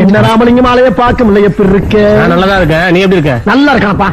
என்ன ராமலிங்கம் ஆலைய பார்க்க முடியல, எப்படி இருக்க? நல்லதா இருக்க. நீ எப்படி இருக்க? நல்லா இருக்கானப்பா.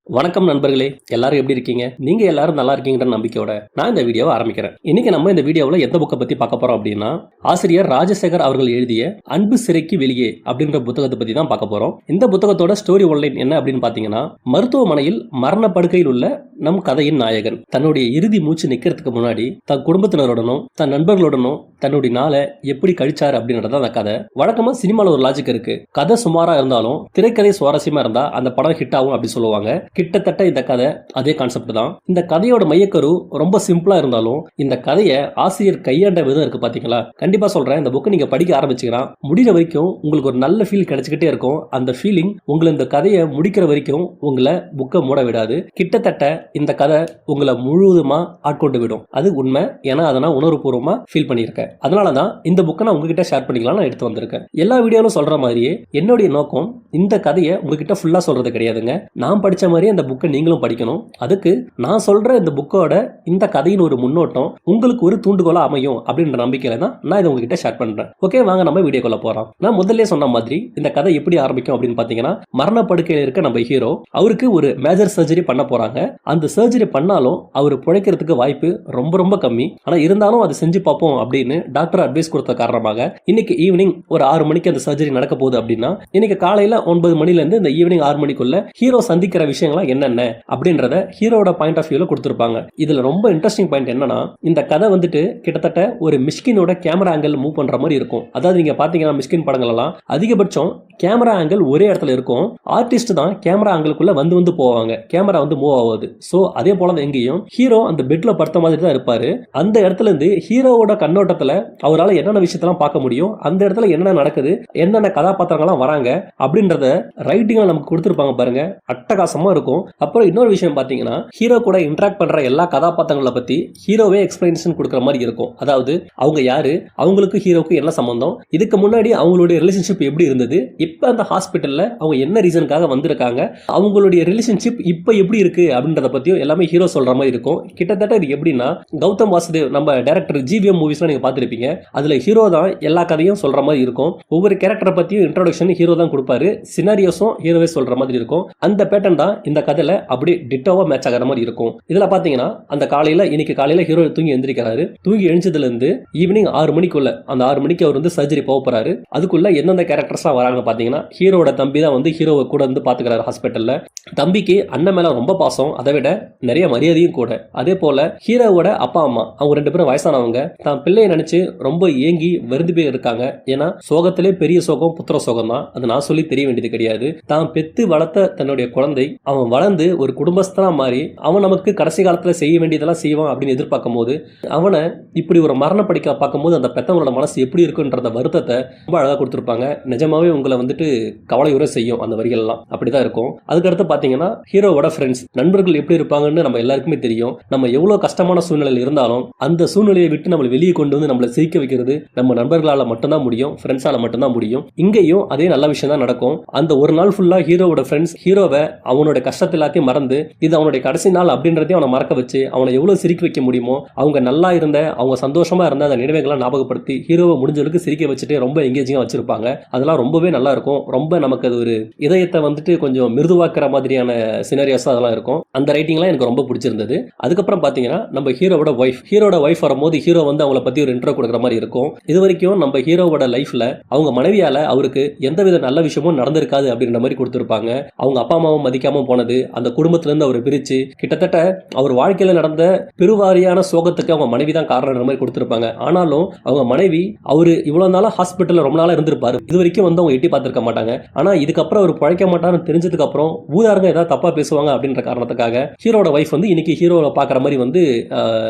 வணக்கம் நண்பர்களே, எல்லாரும் எப்படி இருக்கீங்க? நீங்க எல்லாரும் நல்லா இருக்கீங்கன்ற நம்பிக்கையோட நான் இந்த வீடியோவை ஆரம்பிக்கிறேன். இன்னைக்கு நம்ம இந்த வீடியோவில் எந்த புக்கை பத்தி பார்க்க போறோம் அப்படின்னா, ஆசிரியர் ராஜசேகர் அவர்கள் எழுதிய அன்பு சிறைக்கு வெளியே அப்படின்ற புத்தகத்தை பத்தி தான் பார்க்க போறோம். இந்த புத்தகத்தோட ஸ்டோரி ஒன்லைன் என்ன அப்படின்னு பாத்தீங்கன்னா, மருத்துவமனையில் மரண படுக்கையில் உள்ள நம் கதையின் நாயகன் தன்னுடைய இறுதி மூச்சு நிக்கிறதுக்கு முன்னாடி தன் குடும்பத்தினருடனும் தன் நண்பர்களுடனும் தன்னுடைய நாளை எப்படி கழிச்சாரு அப்படின்றத அந்த கதை. வழக்கமா சினிமால ஒரு லாஜிக் இருக்கு, கதை சுமாரா இருந்தாலும் திரைக்கதை சுவாரஸ்யமா இருந்தா அந்த படம் ஹிட் ஆகும் அப்படி சொல்லுவாங்க. கிட்டத்தட்ட இந்த கதை அதே கான்செப்ட் தான். இந்த கதையோட மையக்கரு ரொம்ப சிம்பிளா இருந்தாலும் இந்த கதையை ஆசிரியர் கையாண்ட விதம் இருக்கு பாத்தீங்களா. கண்டிப்பா சொல்றேன், இந்த புக்கை நீங்க படிக்க ஆரம்பிச்சீங்கன்னா முடிகிற வரைக்கும் உங்களுக்கு ஒரு நல்ல ஃபீல் கிடைச்சிக்கிட்டே இருக்கும். அந்த ஃபீலிங் உங்களை இந்த கதையை முடிக்கிற வரைக்கும் உங்களை புக்கை மூட விடாது. கிட்டத்தட்ட இந்த கதை உங்களை முழுவதுமா ஆட்கொண்டு விடும். அது உண்மை, ஏன்னா அதை நான் உணர்வுபூர்வமா ஃபீல் பண்ணியிருக்கேன். அதனாலதான் இந்த புக்கை நான் உங்ககிட்ட ஷேர் பண்ணிக்கலாம் நான் எடுத்து வந்திருக்கேன். எல்லா வீடியோலும் சொல்ற மாதிரியே என்னுடைய நோக்கம் இந்த கதையை உங்ககிட்ட ஃபுல்லா சொல்றது கிடையாதுங்க. நான் படிச்ச மாதிரி இந்த புக்கை நீங்களும் படிக்கணும். அதுக்கு நான் சொல்ற இந்த புக்கோட இந்த கதையின் ஒரு முன்னோட்டம் உங்களுக்கு ஒரு தூண்டுகோலா அமையும் அப்படின்ற நம்பிக்கையில தான் நான் இதை உங்ககிட்ட ஷேர் பண்றேன். ஓகே, வாங்க நம்ம வீடியோக்குள்ள போறோம். நான் முதல்ல சொன்ன மாதிரி இந்த கதை எப்படி ஆரம்பிக்கும் அப்படின்னு பாத்தீங்கன்னா, மரண படுக்கையில் இருக்க நம்ம ஹீரோ, அவருக்கு ஒரு மேஜர் சர்ஜரி பண்ண போறாங்க. அந்த சர்ஜரி பண்ணாலும் அவர் பிழைக்கிறதுக்கு வாய்ப்பு ரொம்ப ரொம்ப கம்மி. ஆனா இருந்தாலும் அதை செஞ்சு பார்ப்போம் அப்படின்னு டாக்டர் அட்வைஸ் கொடுத்த காரணமாக இன்னைக்கு ஈவினிங் ஒரு 6 மணிக்கு அந்த சர்ஜரி நடக்க போகுது அப்படின்னா, இன்னைக்கு காலையில 9 மணில இருந்து இந்த ஈவினிங் 6 மணிக்குள்ள ஹீரோ சந்திக்கிற விஷயங்களா என்னென்ன அப்படின்றத ஹீரோட பாயிண்ட் ஆஃப் வியூல கொடுத்திருப்பாங்க. இதுல ரொம்ப இன்ட்ரெஸ்டிங் பாயிண்ட் என்னன்னா, இந்த கதை வந்துட்டு கிட்டத்தட்ட ஒரு மிஷ்கினோட கேமரா ஆங்கிள் மூவ் பண்ற மாதிரி இருக்கும். அதாவது நீங்க பாத்தீங்கன்னா மிஷ்கின் படங்கள் எல்லாம் அதிகபட்சம் கேமரா ஆங்கிள் ஒரே இடத்துல இருக்கும். ஆர்டிஸ்ட் தான் கேமரா ஆங்கிளுக்குள்ள வந்து வந்து போவாங்க, கேமரா வந்து மூவ் ஆகுது. சோ அதே போல எங்கேயும் ஹீரோ அந்த பெட்ல படுத்த மாதிரி தான் இருப்பாரு. அந்த இடத்துல இருந்து ஹீரோவோட கண்ணோட்டத்துல அவரால் என்னென்ன விஷயத்தெல்லாம் பார்க்க முடியும், அந்த இடத்துல என்ன நடக்குது, என்னென்ன கதாபாத்திரங்கள்லாம் வராங்க அப்படின்றத ரைட்டிங்ல நமக்கு கொடுத்துருப்பாங்க பாருங்க, அட்டகாசமா இருக்கும். அப்புறம் இன்னொரு விஷயம் பாத்தீங்கன்னா, ஹீரோ கூட இன்டராக்ட் பண்ற எல்லா கதாபாத்திரங்களை பத்தி ஹீரோவே எக்ஸ்பிளனேஷன் கொடுக்குற மாதிரி இருக்கும். அதாவது அவங்க யாரு, அவங்களுக்கு ஹீரோக்கு என்ன சம்பந்தம், இதுக்கு முன்னாடி அவங்களுடைய ரிலேஷன்ஷிப் எப்படி இருந்தது, இப்ப அந்த ஹாஸ்பிட்டல்ல அவங்க என்ன ரீசனுக்காக வந்திருக்காங்க, அவங்களுடைய ரிலேஷன்ஷிப் இப்ப எப்படி இருக்கு அப்படின்றத பத்தியும் எல்லாமே ஹீரோ சொல்ற மாதிரி இருக்கும். கிட்டத்தட்ட இது எப்படின்னா, கௌதம் வாசுதேவ் நம்ம டைரக்டர் GVM மூவிஸ்லாம் நீங்க பாத்திருப்பீங்க, அதுல ஹீரோ தான் எல்லா கதையும் சொல்ற மாதிரி இருக்கும். ஒவ்வொரு கேரக்டரை பத்தியும் இன்ட்ரோடக்ஷன் ஹீரோ தான் கொடுப்பாரு, சினாரியோஸும் ஹீரோவே சொல்ற மாதிரி இருக்கும். அந்த பேட்டர்ன் தான் இந்த கதையில அப்படி டிட்டோவா மேட்ச் ஆகிற மாதிரி இருக்கும். இதுல பாத்தீங்கன்னா அந்த இன்னைக்கு காலையில ஹீரோ தூங்கி எழுந்திருக்கிறாரு. தூங்கி எழுந்ததுல இருந்து ஈவினிங் 6 மணிக்குள்ள, அந்த 6 மணிக்கு அவர் வந்து சர்ஜரி போக போறாரு. அதுக்குள்ள எந்தெந்த கேரக்டர்ஸ்லாம் வராங்க பாத்தீங்கன்னா, ஹீரோட தம்பி தான் வந்து ஹீரோவை கூட வந்து பாத்துக்கிறாரு ஹாஸ்பிட்டல்ல. தம்பிக்கு அண்ணன் மேல ரொம்ப பாசம், அதை விட நிறைய மரியாதையும் கூட. அதே போல ஹீரோவோட அப்பா அம்மா, அவங்க 2 பேரும் வயசானவங்க, தான் பிள்ளையை நினைச்சு ரொம்ப ஏங்கி வருந்தி போய் இருக்காங்க. ஏன்னா சோகத்திலே பெரிய சோகம் புத்திர சோகம் தான், அது நான் சொல்லி தெரிய வேண்டியது கிடையாது. தான் பெத்து வளர்த்த தன்னுடைய குழந்தை அவன் வளர்ந்து ஒரு குடும்பஸ்தனா மாறி அவன் நமக்கு கடைசி காலத்துல செய்ய வேண்டியதெல்லாம் செய்வான் அப்படின்னு எதிர்பார்க்கும் போது, அவனை இப்படி ஒரு மரண படிக்க பார்க்கும்போது அந்த பெத்தவங்களோட மனசு எப்படி இருக்குன்றத வருத்தத்தை ரொம்ப அழகா கொடுத்திருப்பாங்க. நிஜமாவே உங்களை வந்துட்டு கவலையுற செய்யும் அந்த வரிகள் எல்லாம், அப்படிதான் இருக்கும். அதுக்கடுத்து பாத்தீங்கன்னா, ஹீரோவோட ஃப்ரெண்ட்ஸ், நண்பர்கள் எப்படி இருப்பாங்கன்னு நம்ம எல்லாருக்குமே தெரியும். நம்ம எவ்வளவு கஷ்டமான சூழ்நிலையில் இருந்தாலும் அந்த சூழ்நிலையை விட்டு நம்மளை வெளியே கொண்டு வந்து நம்மளை சிரிக்க வைக்கிறது நம்ம நண்பர்களால மட்டும்தான் முடியும், ஃப்ரெண்ட்ஸால மட்டும்தான் முடியும். இங்கேயும் அதே நல்ல விஷயம் தான் நடக்கும். அந்த ஒரு நாள் ஃபுல்லா ஹீரோவோட ஃப்ரெண்ட்ஸ் ஹீரோவை அவனோட கஷ்டத்தை எல்லாத்தையும் மறந்து, இது அவனுடைய கடைசி நாள் அப்படின்றதையும் அவனை மறக்க வச்சு அவனை எவ்வளவு சிரிக்க வைக்க முடியுமோ, அவங்க நல்லா இருந்த, அவங்க சந்தோஷமா இருந்த அந்த நினைவுகளை ஞாபகப்படுத்தி ஹீரோவை முடிஞ்சளவுக்கு சிரிக்க வச்சுட்டு ரொம்ப எங்கேஜிங்கா வச்சிருப்பாங்க. அதெல்லாம் ரொம்பவே நல்லா இருக்கும். ரொம்ப நமக்கு அது ஒரு இதயத்தை வந்துட்டு கொஞ்சம் மிருதுவாக்குற மாதிரியான சினாரியோஸ் அதெல்லாம் இருக்கும். அந்த ரைட்டிங்லாம் எனக்கு ரொம்ப பிடிச்சிருந்தது. அதுக்கப்புறம் பாத்தீங்கன்னா, நம்ம ஹீரோட ஒய்ஃப் வரும்போது ஹீரோ வந்து அவங்கள பத்தி ஒரு இன்ட்ரோ கொடுக்குற மாதிரி இருக்கும். இது வரைக்கும் நம்ம ஹீரோவோட லைஃப்ல அவங்க மனைவியால அவருக்கு எந்தவித நல்ல விஷயமும் நடந்திருக்காது அப்படின்ற மாதிரி கொடுத்திருப்பாங்க. அவங்க அப்பா அம்மாவும் மதிக்காம போனது, அந்த குடும்பத்துல இருந்து அவர் பிரிச்சு கிட்டத்தட்ட அவர் வாழ்க்கையில நடந்த பெருவாரியான சோகத்துக்கு அவங்க மனைவி தான் காரணம் மாதிரி கொடுத்திருப்பாங்க. ஆனாலும் அவங்க மனைவி, அவரு இவ்வளவு நாளா ஹாஸ்பிட்டல்ல ரொம்ப நாளா இருந்திருப்பாரு, இது வரைக்கும் வந்து அவங்க எட்டி பார்த்திருக்க மாட்டாங்க. ஆனா இதுக்கப்புறம் அவர் பழைக்க மாட்டாருன்னு தெரிஞ்சதுக்கு அப்புறம் ஊதாருங்க ஏதாவது தப்பா பேசுவாங்க அப்படின்ற காரணத்துக்காக ஹீரோட வைஃப் வந்து இன்னைக்கு ஹீரோவை பாக்குற மாதிரி வந்து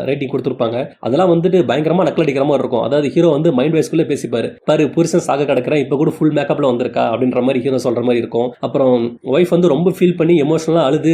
ரேட்டிங் கொடுத்திருப்பாங்க. அதெல்லாம் வந்துட்டு பயங்கரமா நக்கல் அடிக்கிற மாதிரி இருக்கும். அதாவது ஹீரோ வந்து மைண்ட் வைஸ்குள்ளே பேசிப்பாரு, பாரு புருஷன் சாக கிடக்குறேன், இப்ப கூட ஃபுல் மேக்கப்ல வந்திருக்கா அப்படின்ற மாதிரி ஹீரோ சொல்ற மாதிரி இருக்கும். அப்புறம் வைஃப் வந்து ரொம்ப ஃபீல் பண்ணி எமோஷனல் எமோஷனலா அழுது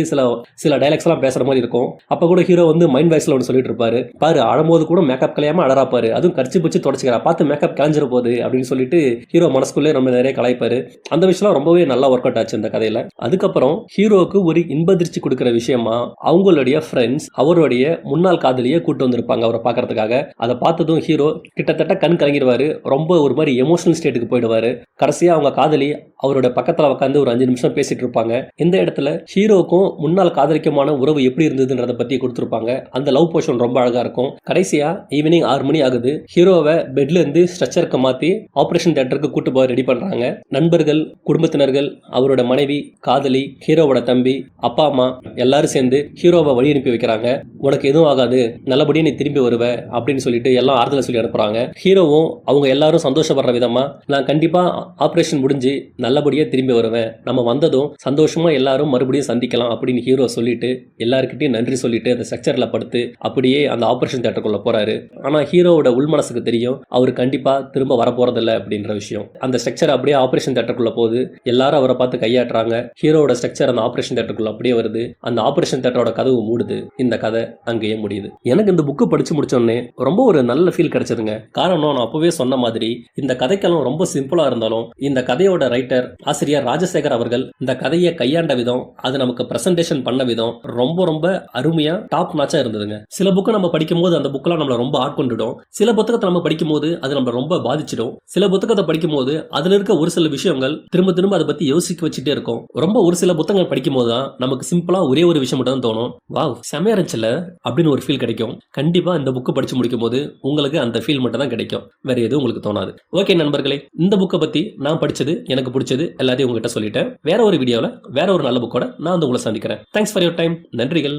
சில டைலாக்ஸ் எல்லாம் பேசுற மாதிரி இருக்கும். அப்ப கூட ஹீரோ வந்து மைண்ட் வாய்ஸ்ல ஒன்று சொல்லிட்டு இருப்பாரு, பாரு அழும்போது கூட மேக்கப் கலையாம அழறா பாரு, அதுவும் கடிச்சு பிடிச்சு தொடச்சிக்கிறா, பார்த்து மேக்கப் கலைஞ்சிட போகுது அப்படின்னு சொல்லிட்டு ஹீரோ மனசுக்குள்ளே ரொம்ப நிறைய கலாய்ப்பாரு. அந்த விஷயம் ரொம்பவே நல்லா ஒர்க் அவுட் ஆச்சு இந்த கதையில. அதுக்கப்புறம் ஹீரோவுக்கு ஒரு இன்பதிர்ச்சி கொடுக்கிற விஷயமா அவங்களுடைய ஃப்ரெண்ட்ஸ் அவருடைய முன்னாள் காதலியை கூட்டு வந்திருப்பாங்க அவரை பார்க்கறதுக்காக. அதை பார்த்ததும் ஹீரோ கிட்டத்தட்ட கண் கலங்கிடுவாரு, ரொம்ப ஒரு மாதிரி எமோஷனல் ஸ்டேட்டுக்கு போயிடுவாரு. கடைசியா அவங்க காதலி அவரோட பக்கத்துல உட்காந்து ஒரு 5 நிமிஷம் பேசிட்டு இருப்பாங்க. இந்த இடத்துல ஹீரோக்கும் முன்னாள் காதலிக்குமான உறவு எப்படி இருந்ததுன்றத பத்தி கொடுத்திருப்பாங்க. அந்த லவ் போர்ஷன் ரொம்ப அழகா இருக்கும். கடைசியா ஈவினிங் 6 மணி ஆகுது. ஹீரோவை பெட்ல இருந்து ஸ்ட்ரெச்சருக்கு மாத்தி ஆபரேஷன் தியேட்டருக்கு கூட்டு போய் ரெடி பண்றாங்க. நண்பர்கள், குடும்பத்தினர்கள், அவரோட மனைவி, காதலி, ஹீரோவோட தம்பி, அப்பா அம்மா எல்லாரும் சேர்ந்து ஹீரோவை வழி அனுப்பி வைக்கிறாங்க. உனக்கு எதுவும் ஆகாது, நல்லபடியா நீ திரும்பி வருவ அப்படின்னு சொல்லிட்டு எல்லாம் ஆறுதலை சொல்லி அனுப்புறாங்க. ஹீரோவும் அவங்க எல்லாரும் சந்தோஷப்படுற விதமா, நான் கண்டிப்பா ஆபரேஷன் முடிஞ்சு நல்லபடியா திரும்பி வருவேன், நம்ம வந்ததும் சந்தோஷமா எல்லாரும் மறுபடியும் சந்திக்கலாம் அப்படின்னு ஹீரோ சொல்லிட்டு எல்லாருக்கிட்டையும் நன்றி சொல்லிட்டு அந்த ஸ்ட்ரக்சர்ல படுத்து அப்படியே அந்த ஆபரேஷன் தியேட்டருக்குள்ள போறாரு. ஆனா ஹீரோவோட உள் மனசுக்கு தெரியும் அவர் கண்டிப்பா திரும்ப வரப்போறதில்லை அப்படின்ற விஷயம். அந்த ஸ்ட்ரக்சர் அப்படியே ஆபரேஷன் தியேட்டருக்குள்ள போகுது. எல்லாரும் அவரை பார்த்து கையாட்டுறாங்க. ஹீரோவோட ஸ்ட்ரக்சர் அந்த ஆபரேஷன் தியேட்டருக்குள்ள அப்படியே வருது. அந்த ஆபரேஷன் தியேட்டரோட கதவு மூடுது. இந்த கதை அங்கேயே முடியுது. எனக்கு இந்த புக்கு படிச்சு முடிச்சோடனே ரொம்ப ஒரு நல்ல ஃபீல் கிடைச்சதுங்க. காரணம் நான் அப்பவே சொன்ன மாதிரி இந்த கதைக்கெல்லாம் ரொம்ப சிம்பிளா இருந்தாலும் இந்த கதையோட ரைட்டர் ஆசிரியர் ராஜசேகர் அவர்கள் இந்த கதையை கையாண்ட விதம், அது நமக்கு பிரசன்டேஷன் பண்ண விதம் ரொம்ப ரொம்ப அருமையா டாப் நாச்சா இருந்ததுங்க. சில புக்கு நம்ம படிக்கும் போது அந்த புக்கெல்லாம் நம்மள ரொம்ப ஆட்கொண்டுடும். சில புத்தகத்தை நம்ம படிக்கும் போது அது நம்ம ரொம்ப பாதிச்சிடும். சில புத்தகத்தை படிக்கும் போது அதுல இருக்க ஒரு சில விஷயங்கள் திரும்ப திரும்ப அதை பத்தி யோசிக்க வச்சுட்டே இருக்கும். ரொம்ப ஒரு சில புத்தகங்கள் படிக்கும் போது தான் நமக்கு சிம்பிளா ஒரே ஒரு விஷயம் மட்டும் தோணும், வாவ் செமையா இருந்துச்சுல அப்படின்னு ஒரு ஃபீல் கிடைக்கும். கண்டிப்பா இந்த புக்கு படிச்சு முடிக்கும் போது உங்களுக்கு அந்த ஃபீல் மட்டும் தான் கிடைக்கும், வேற எதுவும் உங்களுக்கு தோணாது. ஓகே நண்பர்களே, இந்த புக்கை பத்தி நான் படிச்சது, எனக்கு பிடிச்சது எல்லாத்தையும் உங்ககிட்ட சொல்லிட்டேன். வேற ஒரு வீடியோல வேற ஒரு நல்ல புக்கோட நான் வந்து உங்களை சந்திக்கிறேன். Thanks for your time. நன்றிகள்.